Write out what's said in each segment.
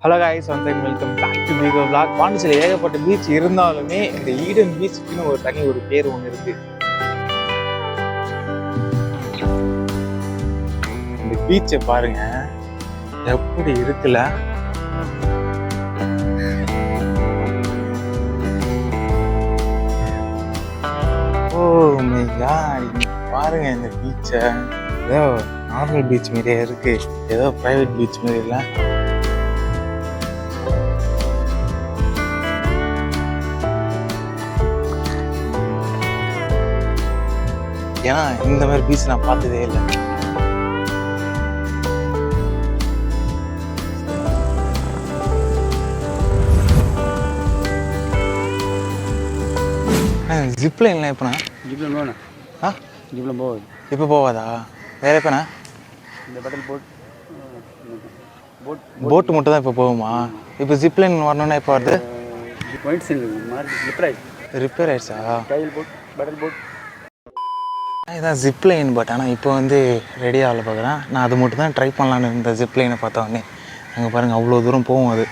Hello guys, one time welcome back to பீகோ vlog. பாண்டிச்சேரியில் ஏகப்பட்ட பீச் இருந்தாலுமே இந்த ஈடன் பீச்சுக்குன்னு ஒரு தனி ஒரு பேர் ஒன்று இருக்கு. இந்த பீச்சை பாருங்க எப்படி இருக்குல்ல. ஓ மை காட், பாருங்க இந்த பீச்சை. ஏதோ நார்மல் பீச் மாதிரியே இருக்கு, ஏதோ பிரைவேட் பீச் மாதிரி இல்லை. ஏன்னா இந்த மாதிரி பீச் நான் பார்த்ததே இல்லை. ஜிப்லைன்லாம் எப்போண்ணா? ஜிப்லைன் போகணும். ஜிப்லைன் போகுது. இப்போ போவாதா? வேற எப்போண்ணா? இந்த பட்டல் போட்டு மட்டும் தான் இப்போ போகுமா? இப்போ ஜிப்லைன் வரணும்னா எப்போ வருது? ரிப்பேர் ஆயிடுச்சா? பட்டல் போட் இதான் ஜிப்லைன். பட் ஆனால் இப்போ வந்து ரெடி ஆகல பார்க்குறேன். நான் அது மட்டும் தான் ட்ரை பண்ணலான்னு இருந்த ஜிப்லைனை பார்த்தோன்னே. அங்கே பாருங்கள் அவ்வளோ தூரம் போகும் அது,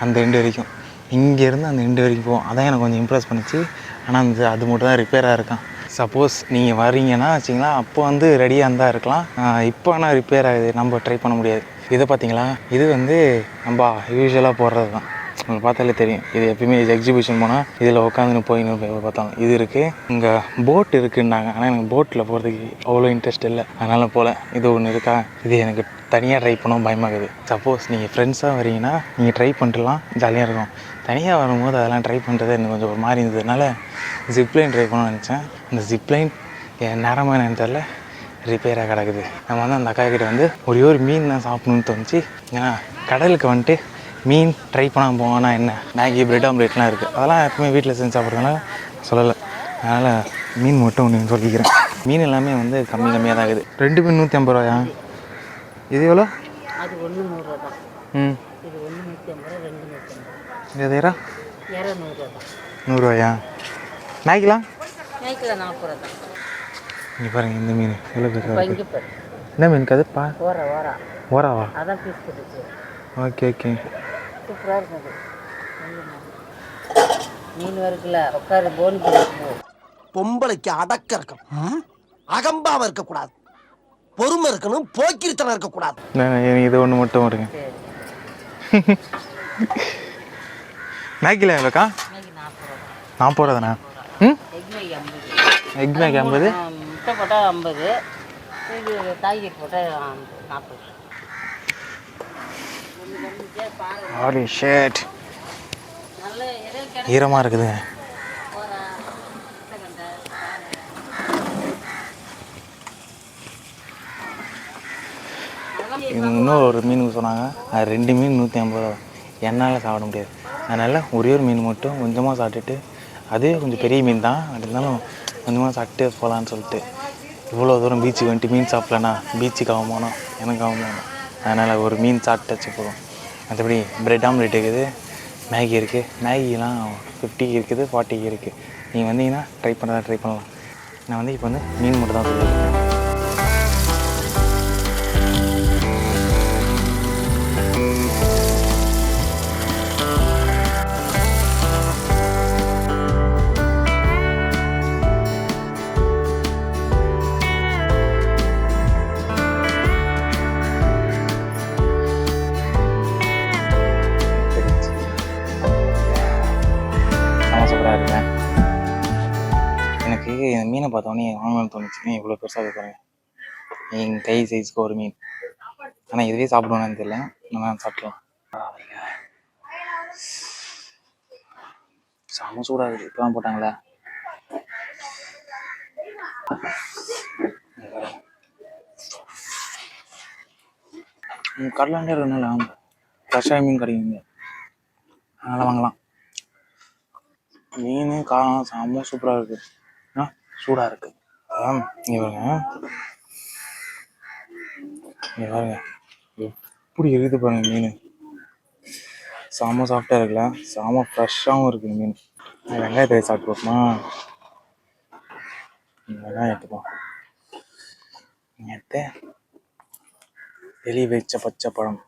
அந்த எண்டு வரைக்கும். இங்கேருந்து அந்த எண்டு வரைக்கும் போகும். அதான் எனக்கு கொஞ்சம் இம்ப்ரெஸ் பண்ணிச்சு. ஆனால் அது மட்டும் தான் ரிப்பேராக இருக்கான். சப்போஸ் நீங்கள் வரீங்கன்னா வச்சிங்களா, அப்போ வந்து ரெடியாக இருந்தால் இருக்கலாம். இப்போ ஆனால் ரிப்பேர் ஆகுது, நம்ம ட்ரை பண்ண முடியாது. இதை பார்த்தீங்களா, இது வந்து நம்ம யூஸ்வலாக போடுறது தான். உங்களுக்கு பார்த்தாலே தெரியும். இது எப்பயுமே எக்ஸிபிஷன் போனால் இதில் உட்காந்துன்னு போய் பார்த்தாங்க. இது இருக்குது, இங்கே போட் இருக்குன்னாங்க. ஆனால் எனக்கு போட்டில் போகிறதுக்கு அவ்வளோ இன்ட்ரெஸ்ட் இல்லை, அதனால் போல். இது ஒன்று இருக்கா, இது எனக்கு தனியாக ட்ரை பண்ணவும் பயமாகுது. சப்போஸ் நீங்கள் ஃப்ரெண்ட்ஸாக வரீங்கன்னா நீங்கள் ட்ரை பண்ணிட்டுலாம், ஜாலியாக இருக்கும். தனியாக வரும்போது அதெல்லாம் ட்ரை பண்ணுறது எனக்கு கொஞ்சம் ஒரு மாதிரி இருந்ததுனால ஜிப்லைன் ட்ரை பண்ணணும்னு நினச்சேன். அந்த ஜிப்லைன் என் நேரமாக என்னன்னு தெரில, ரிப்பேராக கிடக்குது. நம்ம வந்து அந்த அக்கா கிட்டே வந்து ஒரே ஒரு மீன் தான் சாப்பிடணுன்னு தோணுச்சு. ஏன்னா கடலுக்கு வந்துட்டு மீன் ட்ரை பண்ணாமல் போவானா என்ன, மேகி பிரெட் ஆம்லேட்லாம் இருக்குது, அதெல்லாம் எப்பவுமே வீட்டில் செஞ்சு சாப்பிட்றதுனால சொல்லலை. அதனால் மீன் மட்டும் ஒன்று சொல்லிக்கிறேன். மீன் எல்லாமே வந்து கம்மியாக தான் இருக்குது. 2 மீன் 150 ரூபாயா? இது எவ்வளோ? அது 1 100 தான். இது 1 150, 2 150. இது ஏரா 200 தான். 100 ரூபாயா? மேகிலாம் 40 தான். இங்கே பாருங்கள், இந்த மீன் எவ்வளோ பெருசாக இருக்குது. என்ன மீன் கதுப்பா? ஓராவா? அதான் பீஸ் கொடுத்து. ஓகே சூப்பராக இருக்குது. மீன் இருக்குல்ல, உட்காரு போன் போட்டு. பொம்பளைக்கு அடக்க இருக்கணும், அகம்பாவம் இருக்கக்கூடாது, பொறுமை இருக்கணும், போக்கிரித்தனம் இருக்கக்கூடாது. எனக்கு இது ஒன்று மட்டும் வருங்க. மேகில எவ்வளோக்கா? 40 ரூபா தானே? எக் மேகி 50, முட்டை போட்டால் 50, இது காய்கறி போட்டால் 40. ஹாலி ஷிட், ஈரமாக இருக்குதுங்க. இன்னும் ஒரு மீன் சொன்னாங்க, அது 2 மீன் 150 ரூபா. என்னால் சாப்பிட முடியாது. அதனால் ஒரே ஒரு மீன் மட்டும் கொஞ்சமாக சாப்பிட்டுட்டு, அதே கொஞ்சம் பெரிய மீன் தான், அது இருந்தாலும் கொஞ்சமாக சாப்பிட்டு போகலான்னு சொல்லிட்டு. இவ்வளோ தூரம் பீச்சுக்கு வந்துட்டு மீன் சாப்பிட்லன்னா பீச்சுக்கு அவமானம், எனக்கு அவமானம். அதனால் ஒரு மீன் சாப்பிட்டு வச்சு போதும். மற்றபடி பிரெட் ஆம்லேட் இருக்குது, மேகி இருக்குது. மேகிலாம் 50 இருக்குது, 40 இருக்குது. நீங்கள் வந்தீங்கன்னா ட்ரை பண்ணலாம். நான் வந்து இப்போ வந்து மீன் மட்டும் தான் சொல்லியிருக்கேன். எனக்கு இந்த மீனை பார்த்தோன்னே வாங்கணும்னு தோணுச்சுன்னா இவ்வளோ பெருசாக இருக்கிறேன். எங்கள் கை சைஸ்க்கு ஒரு மீன். ஆனால் இதுவே சாப்பிடுவேன்னு தெரியல, நல்லா சாப்பிட்லாம். செம சூடாக இருக்குது, இப்போ தான் போட்டாங்களே. கடலாண்டே இருக்கனால ஃப்ரெஷ்ஷாக மீன் கிடைக்குங்க, அதனால் வாங்கலாம். மீன் காரம் செம்ம சூப்பராக இருக்குது, சூடாக இருக்குது. இங்கே பாருங்க எப்படி இருக்குது பாருங்க. மீன் செம்ம சாஃப்டாக இருக்குல்ல, செம்ம ஃப்ரெஷ்ஷாகவும் இருக்குது மீன். வெங்காயத்தை சாப்பிட்டு போட்டுமா? வெங்காயம் எடுத்துப்போம். வெளியே வச்ச பச்சை பழம்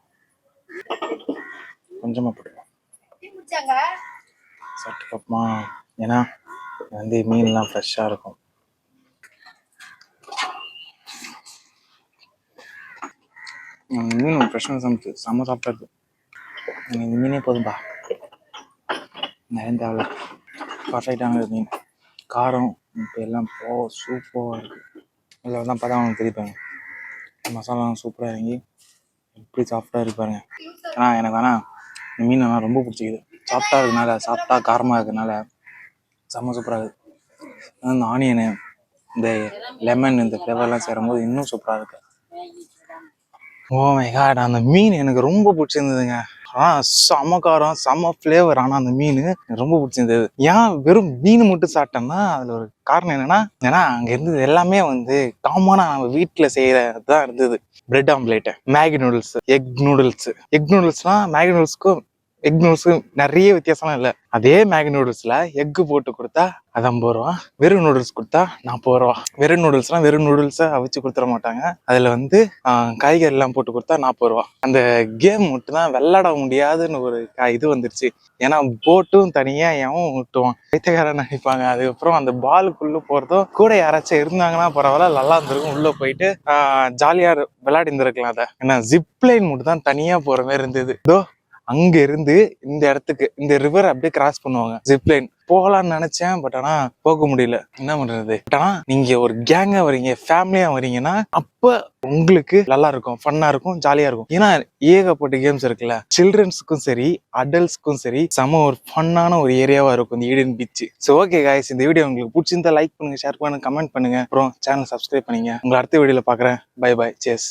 கொஞ்சமாக போட்டுக்கலாம். சாப்பிட்டுக்கப்புறமா ஏன்னா வந்து மீன்லாம் ஃப்ரெஷ்ஷாக இருக்கும். மீன் ஃப்ரெஷ்ஷாக சமைச்சு செம்ம சாப்பிட்டா இருக்கு. எனக்கு இந்த மீனே போதும்பா, நிறைய தேவை. பர்ஃபெக்டான மீன், காரம் இப்போ எல்லாம் சூப்பராக இருக்குது. இதில் தான் பார்த்தா அவனுக்கு தெரிவிப்பாங்க மசாலாலாம் சூப்பராக இறங்கி எப்படி சாஃப்டாக இருப்பாருங்க. ஆனால் எனக்கு ஆனால் இந்த மீன் ஆனால் ரொம்ப பிடிச்சிக்குது. சாஃப்டாக இருக்கனால, சாஃப்டாக காரமாக இருக்கனால செம்ம சூப்பராக இருக்குது. இந்த ஆனியனு, இந்த லெமன், இந்த ஃப்ளேவர்லாம் சேரும்போது இன்னும் சூப்பராக இருக்குது. ஓ மை காட், அந்த மீன் எனக்கு ரொம்ப பிடிச்சிருந்ததுங்க. செம்ம காரம், செம்ம ஃப்ளேவர். ஆனால் அந்த மீன் எனக்கு ரொம்ப பிடிச்சிருந்தது. ஏன் வெறும் மீன் மட்டும் சாப்பிட்டேன்னா அதில் ஒரு காரணம் என்னன்னா, ஏன்னா அங்கே இருந்தது எல்லாமே வந்து காமனாக நம்ம வீட்டில் செய்யறதுதான் இருந்தது. Bread omelette, Maggi noodles, egg நூடுல்ஸ்லாம் மேகி நூடுல்ஸ்க்கும் எக் நூடுல்ஸுக்கும் நிறைய வித்தியாசம்லாம் இல்லை. அதே மேகி நூடுல்ஸ்ல எக்கு போட்டு கொடுத்தா அது 50 ரூபா, வெறும் நூடுல்ஸ் கொடுத்தா 40 ரூபா. வெறும் நூடுல்ஸ்லாம் வெறும் நூடுல்ஸை அவிச்சு கொடுத்துட மாட்டாங்க, அதில் வந்து காய்கறி எல்லாம் போட்டு கொடுத்தா 40 ரூபா. அந்த கேம் மட்டும் தான் விளையாட முடியாதுன்னு ஒரு இது வந்துருச்சு. ஏன்னா போட்டும் தனியா எவன் விட்டுவான், வைத்தகாரன் நினைப்பாங்க. அதுக்கப்புறம் அந்த பாலுக்குள்ள போறதும் கூட யாராச்சும் இருந்தாங்கன்னா பரவாயில்ல, நல்லா இருந்திருக்கும். உள்ள போயிட்டு ஜாலியா விளையாடி இருந்திருக்கலாம். அதை ஏன்னா ஜிப்லைன் மட்டும் தான் தனியா போற மாதிரி இருந்தது. இதோ அங்க இருந்து இந்த இடத்துக்கு இந்த ரிவர் அப்படியே கிராஸ் பண்ணுவாங்க. ஜிப்லைன் போகலான்னு நினைச்சேன், பட் ஆனா போக முடியல. என்ன பண்றது? பட் ஆனா நீங்க ஒரு கேங்கா வரீங்க, ஃபேமிலியா வரீங்கன்னா அப்ப உங்களுக்கு நல்லா இருக்கும், ஃபன்னா இருக்கும், ஜாலியா இருக்கும். ஏன்னா ஏகப்பட்ட கேம்ஸ் இருக்குல்ல, சில்ட்ரன்ஸுக்கும் சரி அடல்ட்ஸ்க்கும் சரி செம ஒரு ஃபன்னான ஒரு ஏரியாவா இருக்கும் இந்த Eden beach. So okay guys, இந்த வீடியோ உங்களுக்கு பிடிச்சிருந்தா லைக் பண்ணுங்க, ஷேர் பண்ணுங்க, கமெண்ட் பண்ணுங்க, அப்புறம் சேனல் சப்ஸ்கிரைப் பண்ணுங்க. உங்களை அடுத்த வீடியோல பாக்குறேன். Bye bye, chase.